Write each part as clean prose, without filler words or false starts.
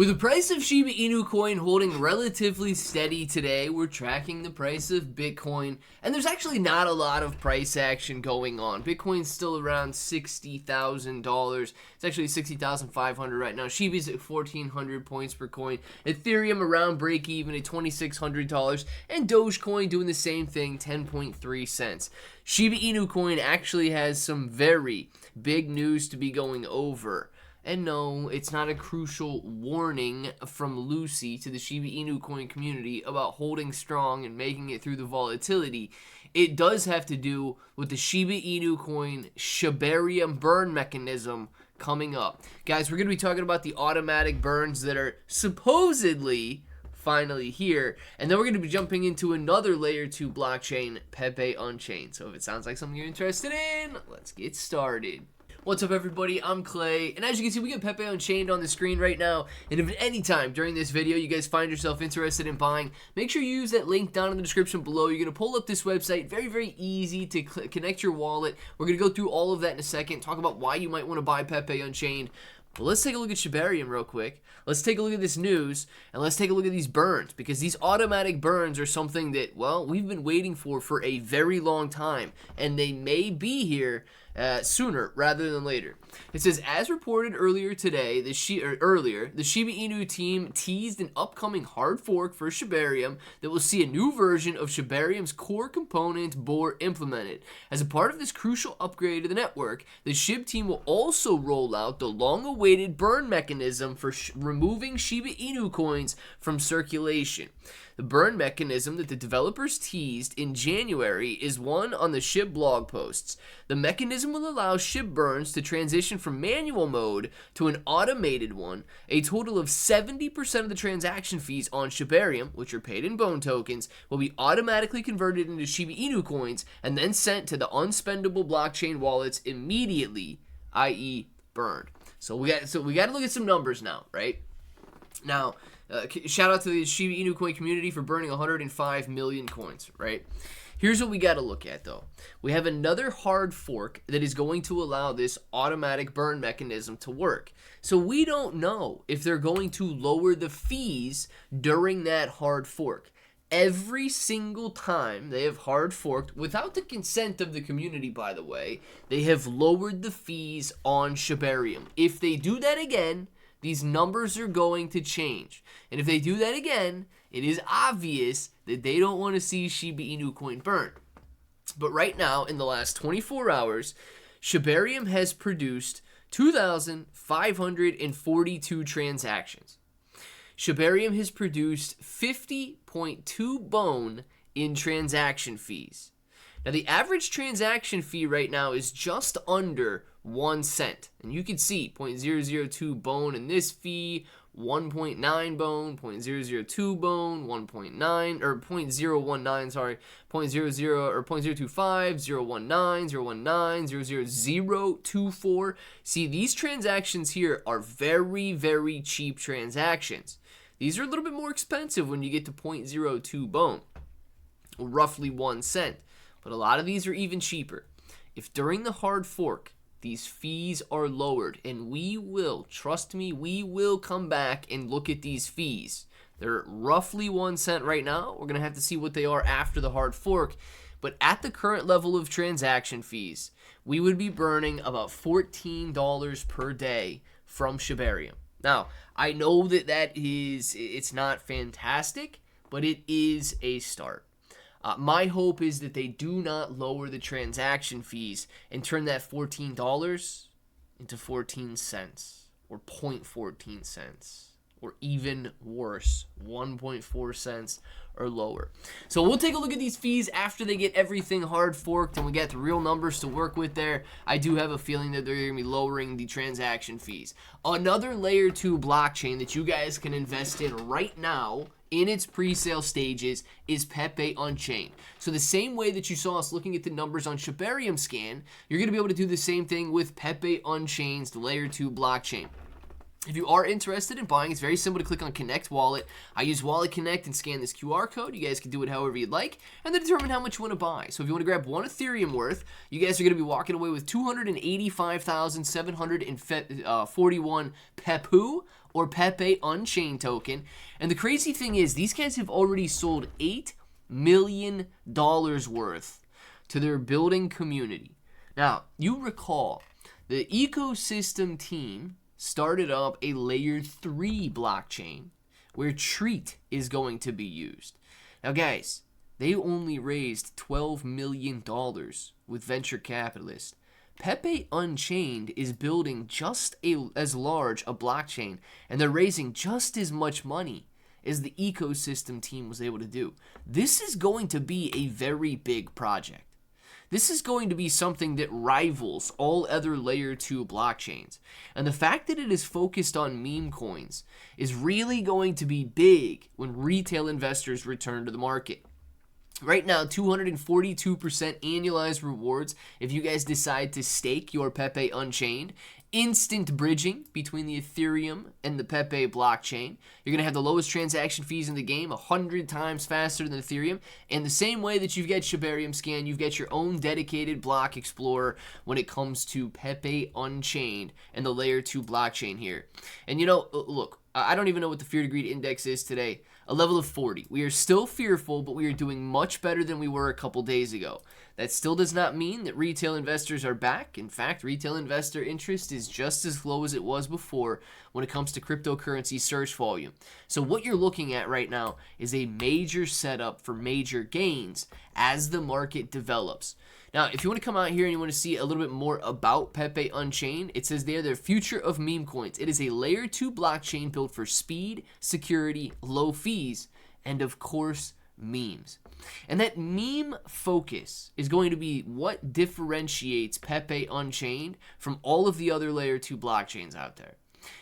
With the price of Shiba Inu Coin holding relatively steady today, we're tracking the price of Bitcoin, and there's actually not a lot of price action going on. Bitcoin's still around $60,000. It's actually $60,500 right now. Shiba's at 1,400 points per coin. Ethereum around break even at $2,600, and Dogecoin doing the same thing, 10.3 cents. Shiba Inu Coin actually has some very big news to be going over. And no, it's not a crucial warning from Lucy to the Shiba Inu Coin community about holding strong and making it through the volatility. It does have to do with the Shiba Inu Coin Shibarium burn mechanism coming up. Guys, we're going to be talking about the automatic burns that are supposedly finally here. And then we're going to be jumping into another layer 2 blockchain, Pepe Unchained. So if it sounds like something you're interested in, let's get started. What's up, everybody? I'm Clay, and as you can see, we got Pepe Unchained on the screen right now. And if at any time during this video you guys find yourself interested in buying, make sure you use that link down in the description below. You're going to pull up this website. Very, very easy to connect your wallet. We're going to go through all of that in a second, talk about why you might want to buy Pepe Unchained. But let's take a look at Shibarium real quick. Let's take a look at this news, and let's take a look at these burns, because these automatic burns are something that, well, we've been waiting for a very long time, and they may be here sooner rather than later. It says, as reported earlier today, the Shiba Inu team teased an upcoming hard fork for Shibarium that will see a new version of Shibarium's core component Bohr implemented. As a part of this crucial upgrade to the network, the SHIB team will also roll out the long-awaited burn mechanism for removing Shiba Inu coins from circulation. The burn mechanism that the developers teased in January is one on the SHIB blog posts. The mechanism will allow SHIB burns to transition from manual mode to an automated one. A total of 70% of the transaction fees on Shibarium, which are paid in bone tokens, will be automatically converted into Shiba Inu coins and then sent to the unspendable blockchain wallets immediately, i.e. burned. So we got to look at some numbers now, right? Now, shout out to the Shiba Inu Coin community for burning 105 million coins, right? Here's what we got to look at, though. We have another hard fork that is going to allow this automatic burn mechanism to work. So we don't know if they're going to lower the fees during that hard fork. Every single time they have hard forked, without the consent of the community, by the way, they have lowered the fees on Shibarium. If they do that again, these numbers are going to change. And if they do that again, it is obvious that they don't want to see Shiba Inu Coin burn. But right now, in the last 24 hours, Shibarium has produced 2,542 transactions. Shibarium has produced 50.2 bone in transaction fees. Now, the average transaction fee right now is just under 1 cent. And you can see 0.002 bone in this fee, 1.9 bone, 0.002 bone, 1.9, or 0.019, sorry, 0.00, or 0.025, 0.19, 0.19, 0.00024. See, these transactions here are very, very cheap transactions. These are a little bit more expensive when you get to 0.02 bone, roughly 1 cent. But a lot of these are even cheaper. If during the hard fork, these fees are lowered, and we will, trust me, we will come back and look at these fees. They're roughly 1 cent right now. We're going to have to see what they are after the hard fork. But at the current level of transaction fees, we would be burning about $14 per day from Shibarium. Now, I know that it's not fantastic, but it is a start. My hope is that they do not lower the transaction fees and turn that $14 into 14 cents or 0.14 cents or even worse, 1.4 cents or lower. So we'll take a look at these fees after they get everything hard forked and we get the real numbers to work with there. I do have a feeling that they're going to be lowering the transaction fees. Another layer 2 blockchain that you guys can invest in right now in its pre-sale stages is Pepe Unchained. So the same way that you saw us looking at the numbers on Shibarium Scan, you're going to be able to do the same thing with Pepe Unchained's layer 2 blockchain. If you are interested in buying, it's very simple to click on Connect Wallet. I use Wallet Connect and scan this QR code. You guys can do it however you'd like, and then determine how much you want to buy. So if you want to grab 1 Ethereum worth, you guys are going to be walking away with 285,741 Pepu, or Pepe Unchained Token. And the crazy thing is, these guys have already sold $8 million worth to their building community. Now, you recall, the ecosystem team started up a layer 3 blockchain where Treat is going to be used. Now, guys, they only raised $12 million with venture capitalists. Pepe Unchained is building just as large a blockchain, and they're raising just as much money as the ecosystem team was able to do. This is going to be a very big project. This is going to be something that rivals all other layer 2 blockchains. And the fact that it is focused on meme coins is really going to be big when retail investors return to the market. Right now, 242% annualized rewards if you guys decide to stake your Pepe Unchained. Instant bridging between the Ethereum and the Pepe blockchain. You're going to have the lowest transaction fees in the game, 100 times faster than Ethereum. And the same way that you've got Shibarium scan, you've got your own dedicated block explorer when it comes to Pepe Unchained and the layer 2 blockchain here. And you know, look, I don't even know what the fear to greed index is today. A level of 40. We are still fearful, but we are doing much better than we were a couple days ago. That still does not mean that retail investors are back. In fact, retail investor interest is just as low as it was before when it comes to cryptocurrency search volume. So what you're looking at right now is a major setup for major gains as the market develops. Now, if you want to come out here and you want to see a little bit more about Pepe Unchained, it says there, the future of meme coins. It is a layer 2 blockchain built for speed, security, low fees, and of course, memes. And that meme focus is going to be what differentiates Pepe Unchained from all of the other layer 2 blockchains out there.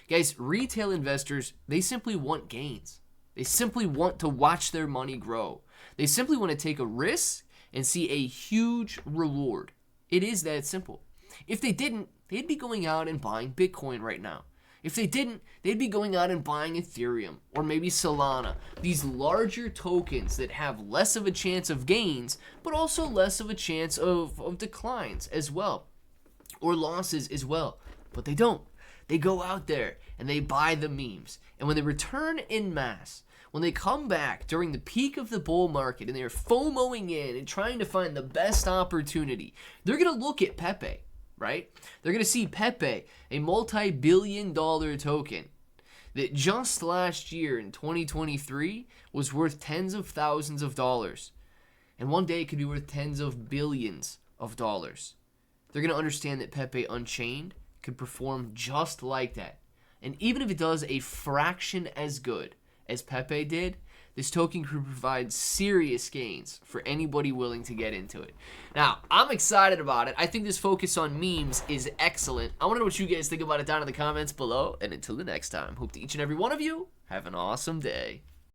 Guys, retail investors, they simply want gains. They simply want to watch their money grow. They simply want to take a risk and see a huge reward. It is that simple. If they didn't, they'd be going out and buying Bitcoin right now. If they didn't, they'd be going out and buying Ethereum or maybe Solana. These larger tokens that have less of a chance of gains, but also less of a chance of declines as well, or losses as well. But they don't. They go out there and they buy the memes. And when they return in mass, when they come back during the peak of the bull market and they're FOMOing in and trying to find the best opportunity, they're going to look at Pepe. Right? They're going to see Pepe, a multi-billion-dollar token that just last year in 2023 was worth tens of thousands of dollars. And one day it could be worth tens of billions of dollars. They're going to understand that Pepe Unchained could perform just like that. And even if it does a fraction as good as Pepe did, this token could provide serious gains for anybody willing to get into it. Now, I'm excited about it. I think this focus on memes is excellent. I want to know what you guys think about it down in the comments below. And until the next time, hope to each and every one of you have an awesome day.